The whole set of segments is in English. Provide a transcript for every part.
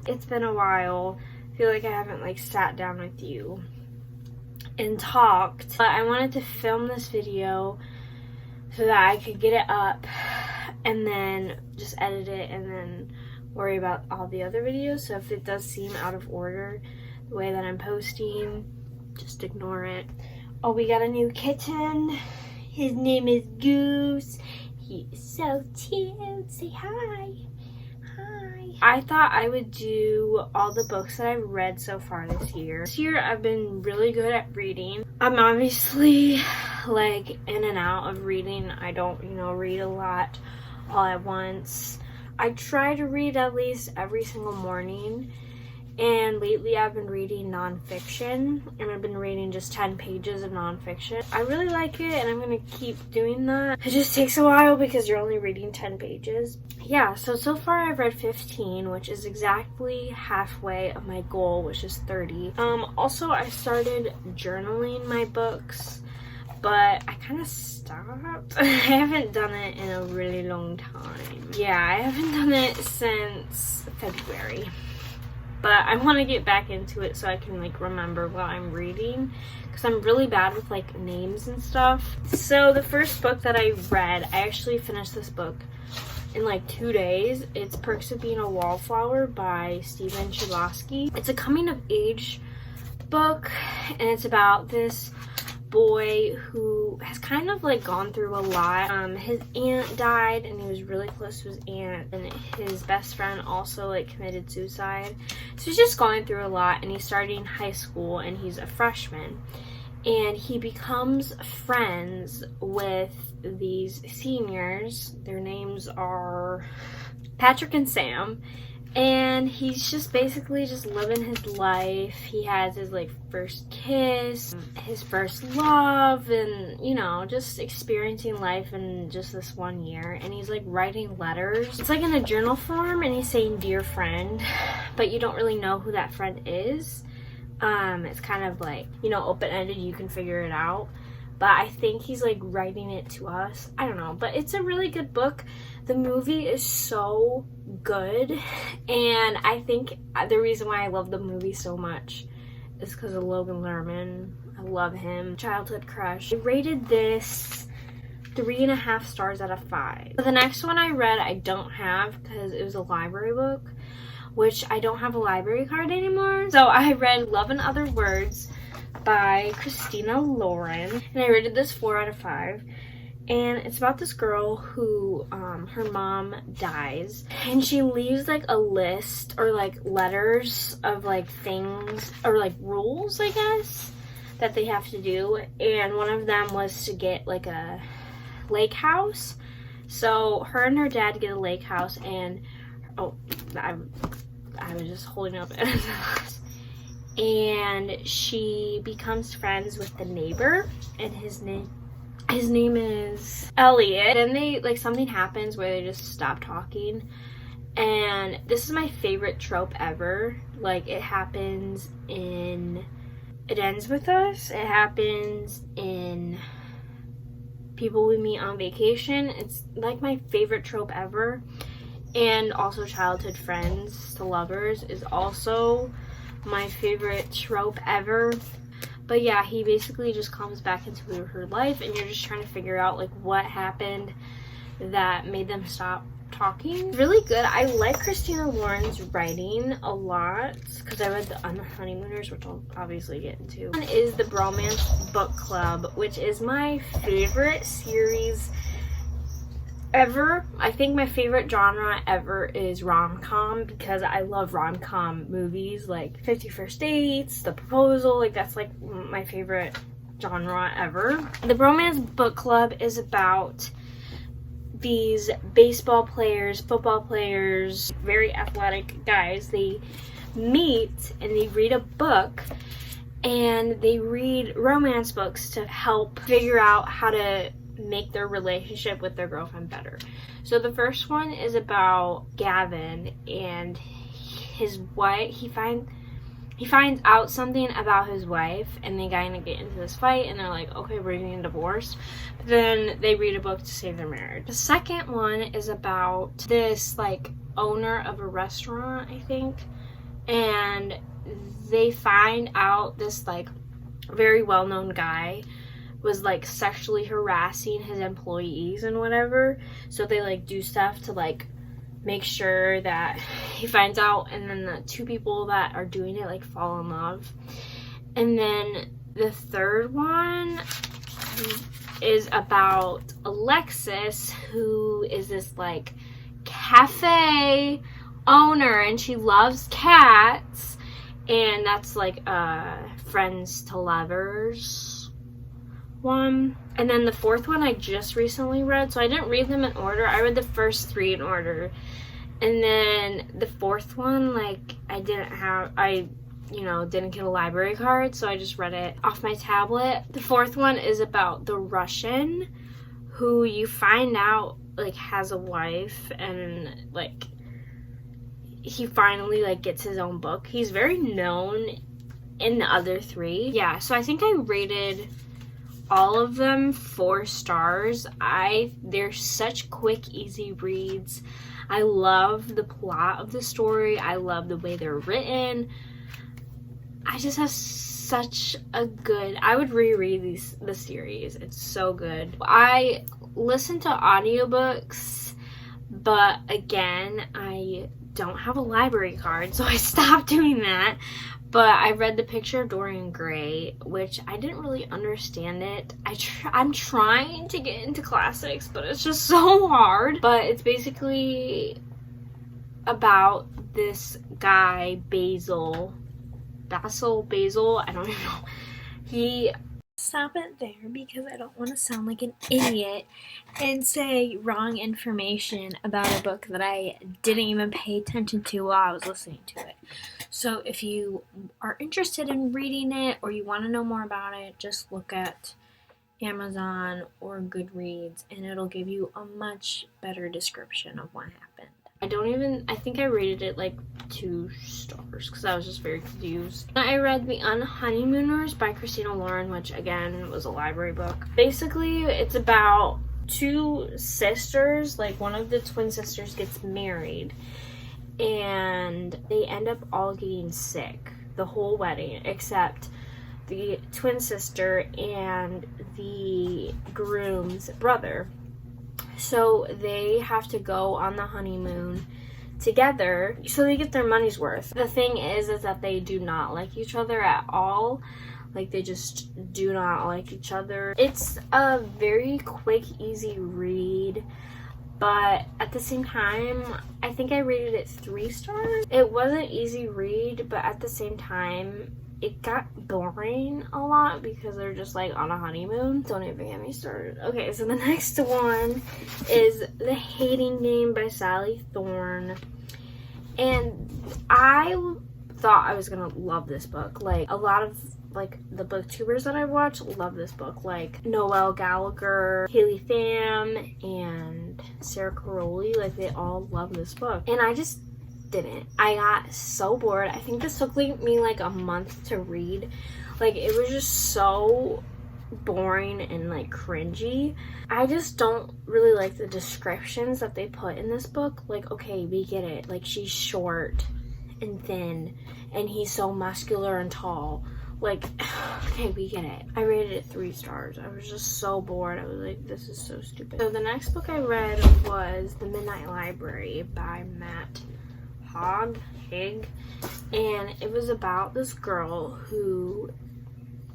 It's been a while. I feel like I haven't like sat down with you and talked, but I wanted to film this video so that I could get it up and then just edit it and then worry about all the other videos. So if it does seem out of order the way that I'm posting, just ignore it. Oh, we got a new kitten. His name is Goose. He is so cute. Say hi. Hi. I thought I would do all the books that I've read so far this year. This year I've been really good at reading. I'm obviously like in and out of reading. I don't, read a lot all at once. I try to read at least every single morning. And lately I've been reading nonfiction, and I've been reading just 10 pages of nonfiction. I really like it, and I'm going to keep doing that. It just takes a while because you're only reading 10 pages. Yeah, so far I've read 15, which is exactly halfway of my goal, which is 30. Also, I started journaling my books, but I kind of stopped. I haven't done it in a really long time. Yeah, I haven't done it since February. But I want to get back into it so I can like remember what I'm reading, because I'm really bad with like names and stuff. So the first book that I read, I actually finished this book in like 2 days. It's Perks of Being a Wallflower by Stephen Chbosky. It's a coming of age book, and it's about this boy who has kind of like gone through a lot. His aunt died, and he was really close to his aunt, and his best friend also like committed suicide. So he's just going through a lot, and he's starting high school, and he's a freshman, and he becomes friends with these seniors. Their names are Patrick and Sam. And he's just basically just living his life. He has his like first kiss, his first love, and just experiencing life in just this 1 year. And he's like writing letters. It's like in a journal form, and he's saying dear friend, but you don't really know who that friend is. It's kind of like, open-ended, you can figure it out. But I think he's like writing it to us. I don't know, but it's a really good book. The movie is so good, and I think the reason why I love the movie so much is because of Logan Lerman. I love him. Childhood crush. I rated this 3.5 stars out of 5. The next one I read I don't have because it was a library book, which I don't have a library card anymore. So I read Love and Other Words by Christina Lauren, and I rated this 4 out of 5. And it's about this girl who her mom dies, and she leaves like a list or like letters of like things or like rules, I guess, that they have to do. And one of them was to get like a lake house. So her and her dad get a lake house, and I was just holding up and she becomes friends with the neighbor, and his name is Elliot. And they like something happens where they just stop talking, and this is my favorite trope ever. Like it happens in It Ends With Us, it happens in People We Meet on Vacation. It's like my favorite trope ever. And also Childhood Friends to Lovers is also my favorite trope ever. But yeah, he basically just comes back into her life, and you're just trying to figure out like what happened that made them stop talking. Really good. I like Christina Lauren's writing a lot because I read the Honeymooners, which I'll obviously get into. One is the Bromance Book Club, which is my favorite series ever. I think my favorite genre ever is rom-com, because I love rom-com movies like 50 First Dates, The Proposal. Like that's like my favorite genre ever. The Bromance Book Club is about these baseball players, football players, very athletic guys. They meet and they read a book, and they read romance books to help figure out how to make their relationship with their girlfriend better. So the first one is about Gavin and his wife. He finds out something about his wife, and they kind of get into this fight, and they're like, okay, we're getting divorced. But then they read a book to save their marriage. The second one is about this like owner of a restaurant, I think, and they find out this like very well-known guy was like sexually harassing his employees and whatever, so they like do stuff to like make sure that he finds out, and then the two people that are doing it like fall in love. And then the third one is about Alexis, who is this like cafe owner, and she loves cats, and that's like friends to lovers one. And then the fourth one I just recently read, so I didn't read them in order. I read the first three in order, and then the fourth one, like, I didn't get a library card, so I just read it off my tablet. The fourth one is about the Russian who you find out like has a wife, and like he finally like gets his own book. He's very known in the other three. Yeah, so I think I rated all of them 4 stars. They're such quick, easy reads. I love the plot of the story. I love the way they're written. I just have such a good, I would reread the series. It's so good. I listen to audiobooks, but again, I don't have a library card, so I stopped doing that. But I read The Picture of Dorian Gray, which I didn't really understand it. I'm trying to get into classics, but it's just so hard. But it's basically about this guy, Basil, I don't even know. He stop it there because I don't want to sound like an idiot and say wrong information about a book that I didn't even pay attention to while I was listening to it. So if you are interested in reading it or you want to know more about it, just look at Amazon or Goodreads and it'll give you a much better description of what happened. I think I rated it like 2 stars because I was just very confused. I read The Honeymooners by Christina Lauren, which again was a library book. Basically, it's about 2 sisters, like one of the twin sisters gets married and they end up all getting sick the whole wedding except the twin sister and the groom's brother. So they have to go on the honeymoon together so they get their money's worth. The thing is that they do not like each other at all. Like, they just do not like each other. It's a very quick, easy read, but at the same time, I think I rated it 3 stars. It was an easy read, but at the same time, it got boring a lot because they're just like on a honeymoon. Don't even get me started. Okay, so the next one is The Hating Game by Sally Thorne. And I thought I was gonna love this book. Like, a lot of like the booktubers that I watch love this book. Like Noelle Gallagher, Haley Pham, and Sarah Caroli. Like, they all love this book. And I just didn't. I got so bored. I think this took me like a month to read. Like, it was just so boring and like cringy. I just don't really like the descriptions that they put in this book. Like, okay, we get it. Like, she's short and thin and he's so muscular and tall. Like, okay, we get it. I rated it 3 stars. I was just so bored. I was like, this is so stupid. So the next book I read was The Midnight Library by Matt Haig, and it was about this girl who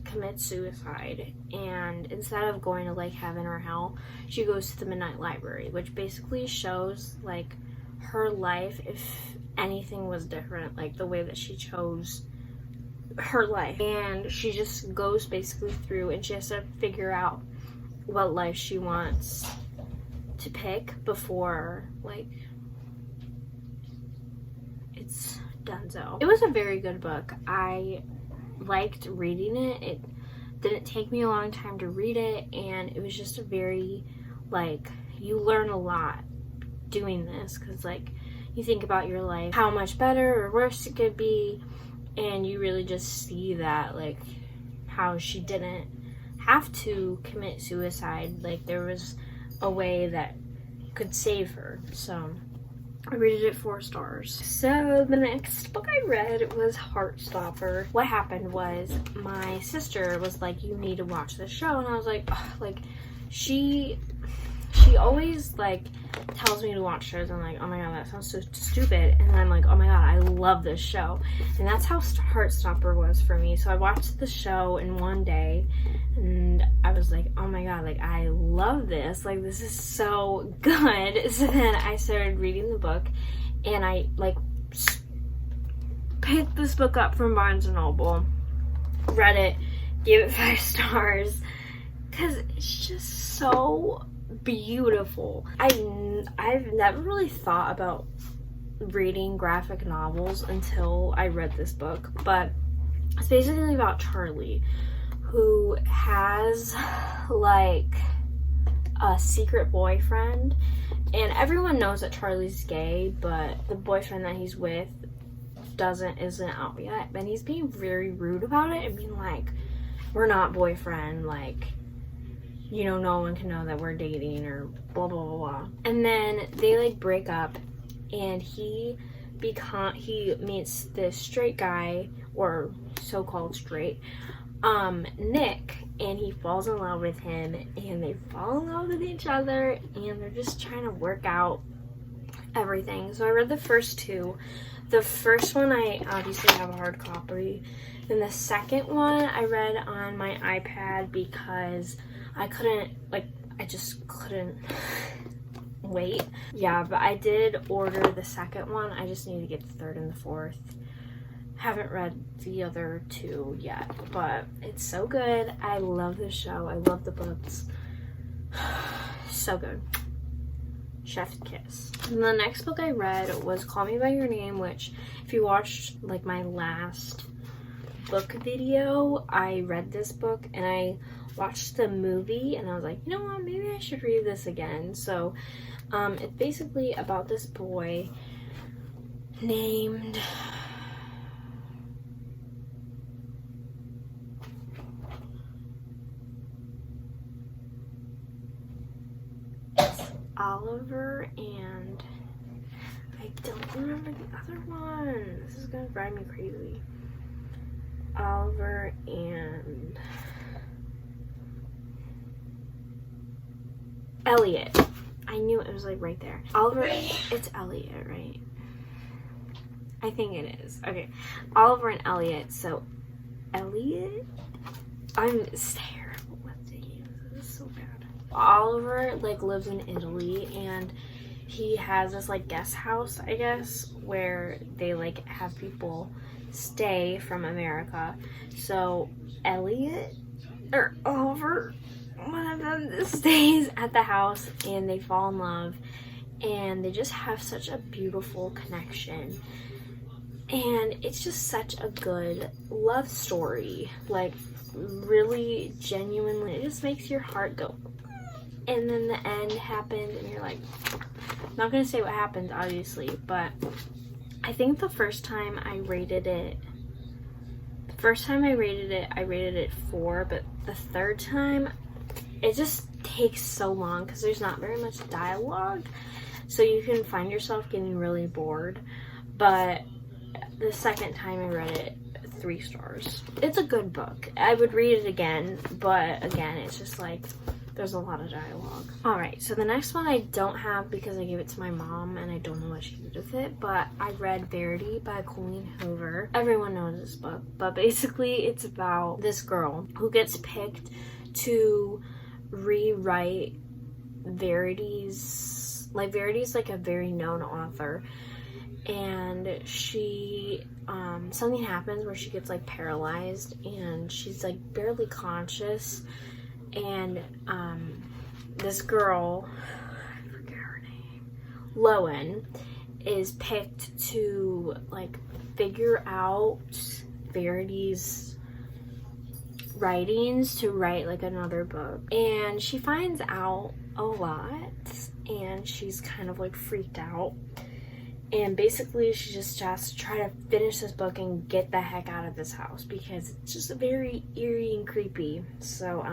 commits suicide, and instead of going to like heaven or hell, she goes to the Midnight Library, which basically shows like her life if anything was different, like the way that she chose her life. And she just goes basically through and she has to figure out what life she wants to pick before like it's donezo. It was a very good book. I liked reading it. It didn't take me a long time to read it, and it was just a very, like, you learn a lot doing this because, like, you think about your life, how much better or worse it could be, and you really just see that, like, how she didn't have to commit suicide. Like, there was a way that could save her. So I rated it 4 stars. So the next book I read was Heartstopper. What happened was my sister was like, you need to watch this show, and I was like, ugh, like she always like tells me to watch shows. I'm like, oh my god, that sounds so stupid, and then I'm like, oh my god, I love this show. And that's how Heartstopper was for me. So I watched the show in one day, and I was like, oh my god, like I love this, like this is so good. So then I started reading the book, and I like picked this book up from Barnes and Noble, read it, gave it 5 stars, because it's just so beautiful. I've never really thought about reading graphic novels until I read this book, but it's basically about Charlie, who has like a secret boyfriend, and everyone knows that Charlie's gay, but the boyfriend that he's with isn't out yet, and he's being very rude about it and being like, we're not boyfriend, like, you know, no one can know that we're dating, or blah blah blah blah. And then they like break up, and he meets this straight guy, or so-called straight, Nick, and he falls in love with him, and they fall in love with each other, and they're just trying to work out everything. So I read the first 2. The first one I obviously have a hard copy. Then the second one I read on my iPad because I just couldn't wait. Yeah, but I did order the second one. I just need to get the third and the fourth. Haven't read the other 2 yet, but it's so good. I love the show. I love the books. So good. Chef's kiss. And the next book I read was Call Me By Your Name, which if you watched like my last book video, I read this book and I watched the movie, and I was like, you know what, maybe I should read this again. So it's basically about this boy named Oliver, and I don't remember the other one. This is gonna drive me crazy. Oliver and Elliot. I knew it was like right there. Oliver, it's Elliot, right? I think it is. Okay, Oliver and Elliot. So Elliot, I'm terrible with names. This is so bad. Oliver like lives in Italy, and he has this like guest house, I guess, where they like have people stay from America. So Elliot or Oliver, one of them, stays at the house, and they fall in love, and they just have such a beautiful connection. And it's just such a good love story, like really genuinely, it just makes your heart go. And then the end happened, and you're like, I'm not gonna say what happened obviously, but I think the first time I rated it, I rated it 4, but the third time it just takes so long because there's not very much dialogue, so you can find yourself getting really bored. But the second time I read it, 3 stars. It's a good book. I would read it again, but again, it's just like there's a lot of dialogue. Alright, so the next one I don't have because I gave it to my mom and I don't know what she did with it, but I read Verity by Colleen Hoover. Everyone knows this book, but basically it's about this girl who gets picked to rewrite Verity's like a very known author, and she something happens where she gets like paralyzed and she's like barely conscious, and this girl, I forget her name, Lowen, is picked to like figure out Verity's writings to write like another book. And she finds out a lot, and she's kind of like freaked out, and basically she just has to try to finish this book and get the heck out of this house because it's just very eerie and creepy. So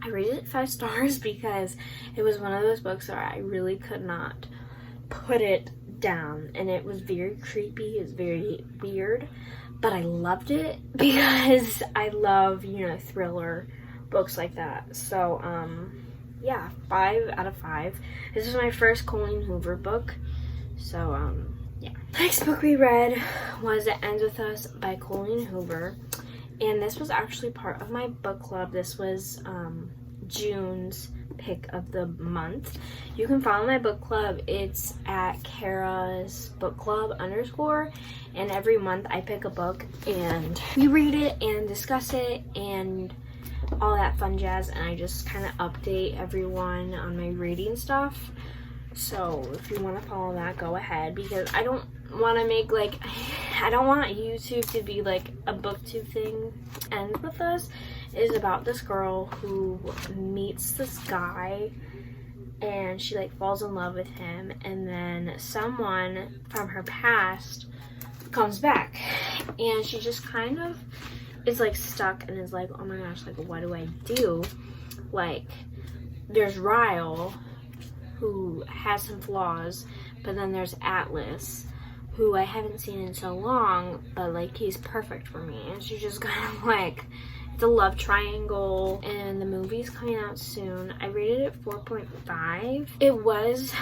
I rated it 5 stars because it was one of those books where I really could not put it down, and it was very creepy. It was very weird, but I loved it because I love, you know, thriller books like that. So yeah, 5 out of 5. This is my first Colleen Hoover book. So yeah. Next book we read was It Ends With Us by Colleen Hoover, and this was actually part of my book club. This was June's pick of the month. You can follow my book club. It's at Kara's book club _, and every month I pick a book and we read it and discuss it and all that fun jazz, and I just kind of update everyone on my reading stuff. So if you want to follow that, go ahead, because I don't want to make like, I don't want YouTube to be like a booktube thing. Ends With Us is about this girl who meets this guy and she like falls in love with him, and then someone from her past comes back and she just kind of is like stuck and is like, oh my gosh, like what do I do? Like there's Ryle, who has some flaws, but then there's Atlas, who I haven't seen in so long, but like he's perfect for me. And she's just kind of like, it's a love triangle, and the movie's coming out soon. I rated it 4.5. It was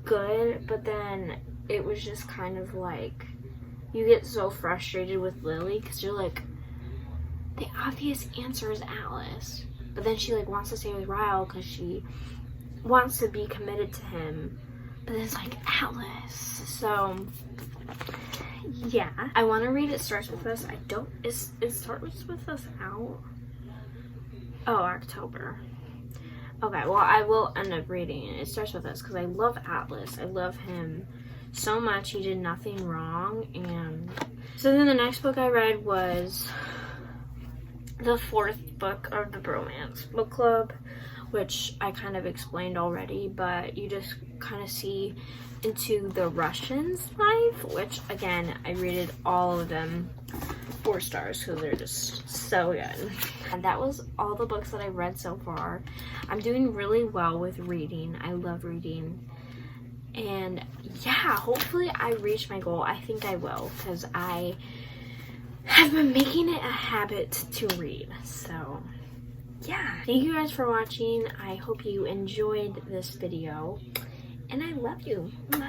good, but then it was just kind of like, you get so frustrated with Lily because you're like, the obvious answer is Alice, but then she like wants to stay with Ryle because she wants to be committed to him, but then it's like Alice. So yeah, I want to read It Starts With Us. I don't, is It Starts With Us out? Oh, October. Okay, well I will end up reading it. It Starts With Us because I love Atlas. I love him so much. He did nothing wrong. And so then the next book I read was the 4th book of the Bromance Book Club, which I kind of explained already, but you just kind of see into the Russians' life, which again, I rated all of them 4 stars because they're just so good. And that was all the books that I read so far. I'm doing really well with reading. I love reading. And yeah, hopefully I reach my goal. I think I will, because I have been making it a habit to read. So yeah, thank you guys for watching. I hope you enjoyed this video, and I love you. Bye.